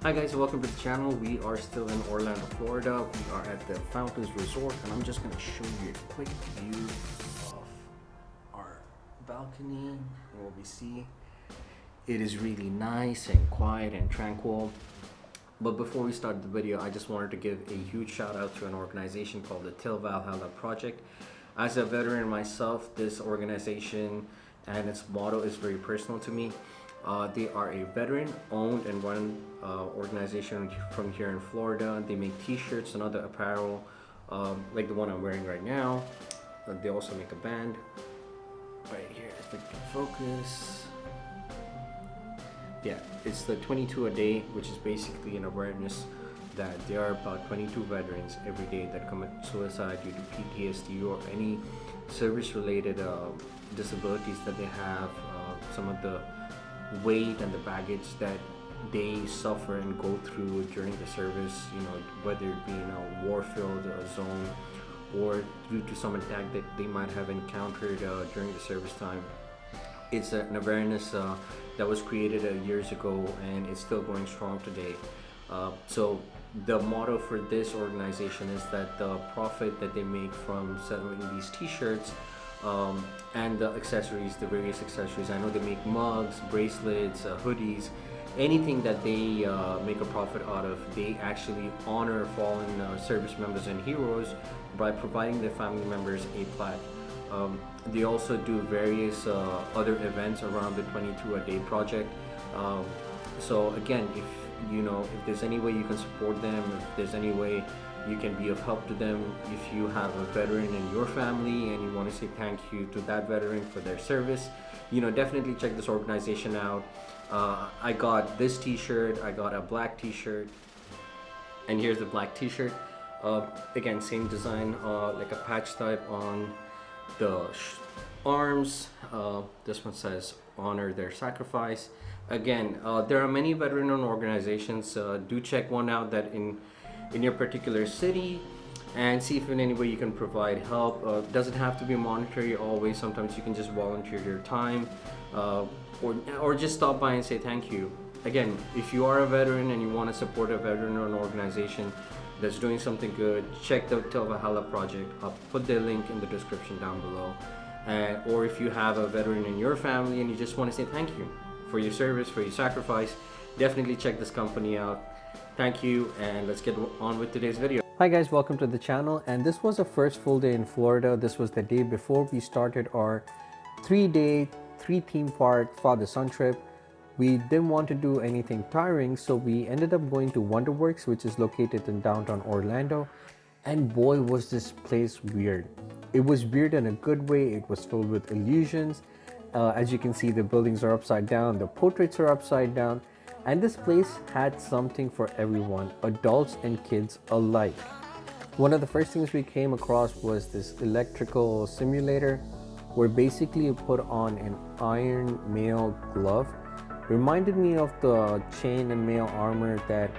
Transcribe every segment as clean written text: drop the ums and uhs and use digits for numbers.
Hi guys, welcome to the channel. We are still in Orlando, Florida. We are at the Fountains Resort and I'm just going to show you a quick view of our balcony and what we see. It is really nice and quiet and tranquil. But before we start the video, I just wanted to give a huge shout out to an organization called the Til Valhalla project. As a veteran myself, this organization and its motto is very personal to me. They are a veteran-owned and run organization from here in Florida. They make t-shirts and other apparel like the one I'm wearing right now. They also make a band. Right here, if we can focus. Yeah, it's the 22 a day, which is basically an awareness that there are about 22 veterans every day that commit suicide due to PTSD or any service-related disabilities that they have. Some of the weight and the baggage that they suffer and go through during the service, whether it be in a war field, a zone, or due to some attack that they might have encountered during the service time. It's an awareness that was created years ago and it's still going strong today. So the motto for this organization is that the profit that they make from selling these t-shirts and the accessories, the various accessories. I know they make mugs, bracelets, hoodies, anything that they make a profit out of. They actually honor fallen service members and heroes by providing their family members a plaque. They also do various other events around the 22 a day project. So again, if there's any way you can support them, if there's any way you can be of help to them, if you have a veteran in your family and you want to say thank you to that veteran for their service, definitely check this organization out. I got this t-shirt, I got a black t-shirt, and here's the black t-shirt. Again, same design, like a patch type on the arms. This one says honor their sacrifice. Again, there are many veteran-owned organizations. Do check one out that in your particular city and see if in any way you can provide help. Doesn't have to be monetary always. Sometimes you can just volunteer your time or just stop by and say thank you. Again, if you are a veteran and you want to support a veteran-owned organization that's doing something good, check the Til Valhalla project. I'll put the link in the description down below. Or if you have a veteran in your family and you just want to say thank you for your service, for your sacrifice, definitely check this company out. Thank you, and let's get on with today's video. Hi guys, welcome to the channel, and this was our first full day in Florida. This was the day before we started our 3-day, 3-theme park father-son trip. We didn't want to do anything tiring, so we ended up going to WonderWorks, which is located in downtown Orlando. And boy, was this place weird. It was weird in a good way. It was filled with illusions. As you can see, the buildings are upside down, the portraits are upside down. And this place had something for everyone, adults and kids alike. One of the first things we came across was this electrical simulator where basically you put on an iron mail glove. Reminded me of the chain and mail armor that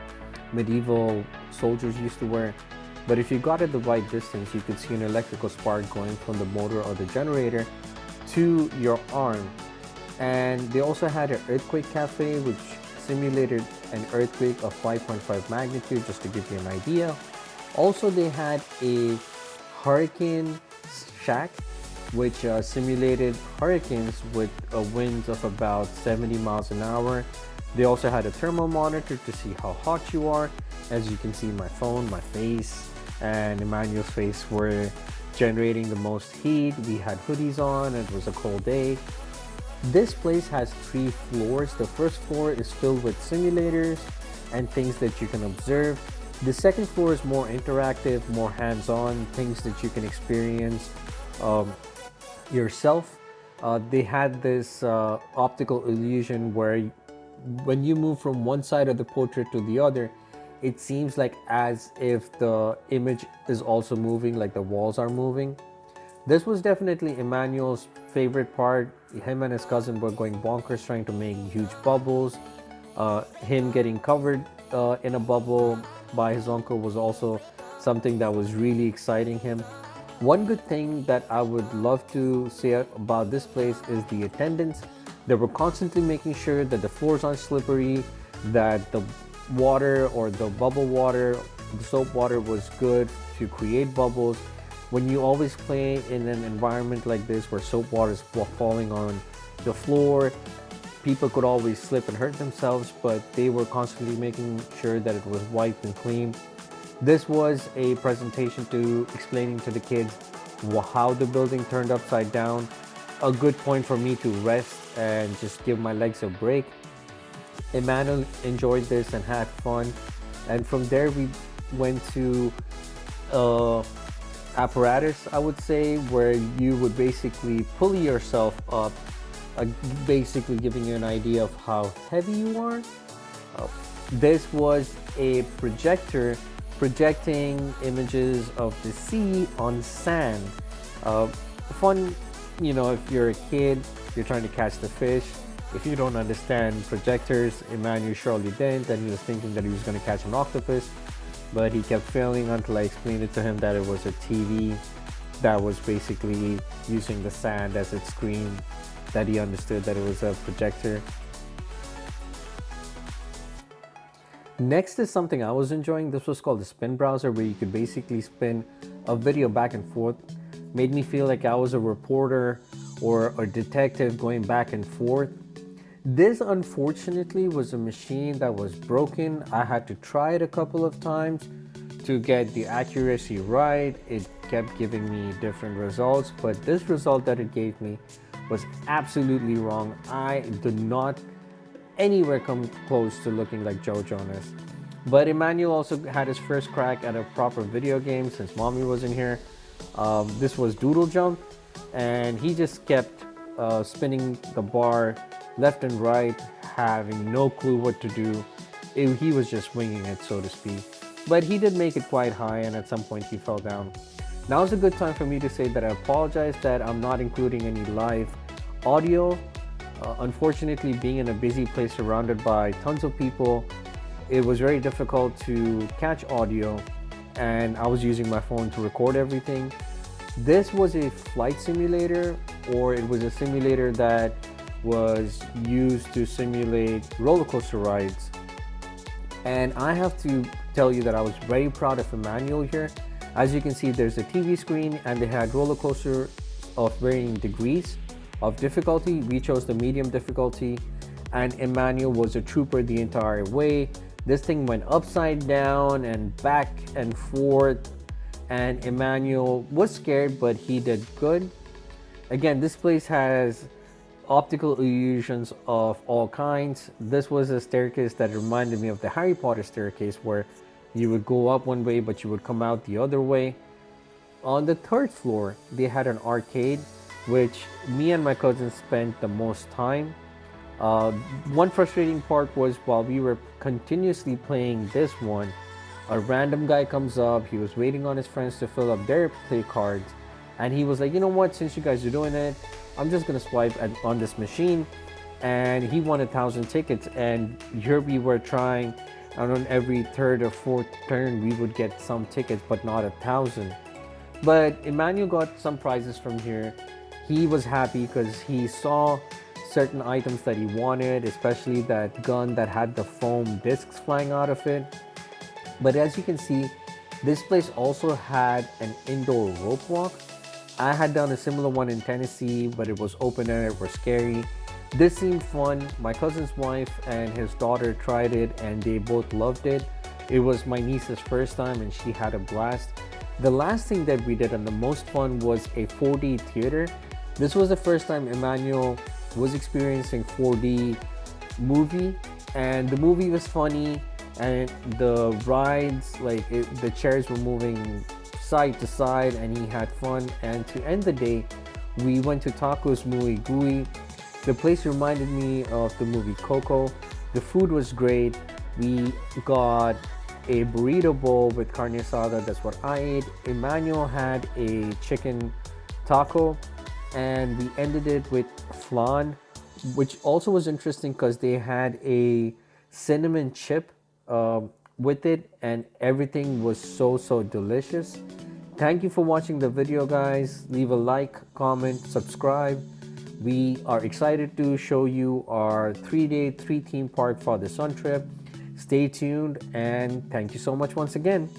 medieval soldiers used to wear. But if you got at the right distance, you could see an electrical spark going from the motor or the generator to your arm. And they also had an earthquake cafe, which simulated an earthquake of 5.5 magnitude, just to give you an idea. Also, they had a hurricane shack, which simulated hurricanes with winds of about 70 miles an hour. They also had a thermal monitor to see how hot you are. As you can see, my phone, my face, and Emmanuel's face were generating the most heat. We had hoodies on, it was a cold day. This place has 3 floors. The first floor is filled with simulators and things that you can observe. The second floor is more interactive, more hands-on, things that you can experience yourself. They had this optical illusion where when you move from one side of the portrait to the other, it seems like as if the image is also moving, like the walls are moving. This was definitely Emmanuel's favorite part. Him and his cousin were going bonkers trying to make huge bubbles. Him getting covered in a bubble by his uncle was also something that was really exciting him. One good thing that I would love to say about this place is the attendants. They were constantly making sure that the floors aren't slippery, that the water or the bubble water, the soap water was good to create bubbles. When you always play in an environment like this where soap water is falling on the floor, people could always slip and hurt themselves, but they were constantly making sure that it was wiped and clean. This was a presentation to explaining to the kids how the building turned upside down. A good point for me to rest and just give my legs a break. Emmanuel enjoyed this and had fun, and from there we went to apparatus, I would say, where you would basically pull yourself up, basically giving you an idea of how heavy you are. This was a projector projecting images of the sea on sand. Fun, you know, if you're a kid, you're trying to catch the fish. If you don't understand projectors, Emmanuel surely didn't, and he was thinking that he was going to catch an octopus, but he kept failing until I explained it to him that it was a TV that was basically using the sand as its screen, that he understood that it was a projector. Next is something I was enjoying. This was called the spin browser, where you could basically spin a video back and forth. Made me feel like I was a reporter or a detective going back and forth. This unfortunately was a machine that was broken. I had to try it a couple of times to get the accuracy right. It kept giving me different results, but this result that it gave me was absolutely wrong. I did not anywhere come close to looking like Joe Jonas. But Emmanuel also had his first crack at a proper video game since mommy wasn't here. This was Doodle Jump, and he just kept spinning the bar left and right, having no clue what to do. He was just winging it, so to speak. But he did make it quite high, and at some point he fell down. Now is a good time for me to say that I apologize that I'm not including any live audio. Unfortunately, being in a busy place surrounded by tons of people, it was very difficult to catch audio, and I was using my phone to record everything. This was a flight simulator, or it was a simulator that was used to simulate roller coaster rides. And I have to tell you that I was very proud of Emmanuel here. As you can see, there's a TV screen, and they had roller coaster of varying degrees of difficulty. We chose the medium difficulty, and Emmanuel was a trooper the entire way. This thing went upside down and back and forth, and Emmanuel was scared, but he did good. Again, this place has optical illusions of all kinds. This was a staircase that reminded me of the Harry Potter staircase, where you would go up one way but you would come out the other way. On the third floor, they had an arcade, which me and my cousins spent the most time. One frustrating part was while we were continuously playing this one, a random guy comes up. He was waiting on his friends to fill up their play cards, and he was like, you know what, since you guys are doing it, I'm just gonna swipe on this machine. And he won 1,000 tickets, and here we were trying, and on every third or fourth turn we would get some tickets, but not 1,000. But Emmanuel got some prizes from here. He was happy because he saw certain items that he wanted, especially that gun that had the foam discs flying out of it. But as you can see, this place also had an indoor rope walk. I had done a similar one in Tennessee, but it was open air, it was scary. This seemed fun. My cousin's wife and his daughter tried it, and they both loved it. It was my niece's first time, and she had a blast. The last thing that we did, and the most fun, was a 4D theater. This was the first time Emmanuel was experiencing 4D movie, and the movie was funny, and the rides, the chairs were moving side to side, and he had fun. And to end the day, we went to Tacos Muy Gui. The place reminded me of the movie Coco. The food was great. We got a burrito bowl with carne asada. That's what I ate. Emmanuel had a chicken taco, and we ended it with flan, which also was interesting because they had a cinnamon chip with it, and everything was so delicious. Thank you for watching the video, guys. Leave a like, comment, subscribe. We are excited to show you our 3-day, 3-theme park Father Son trip. Stay tuned, and thank you so much once again.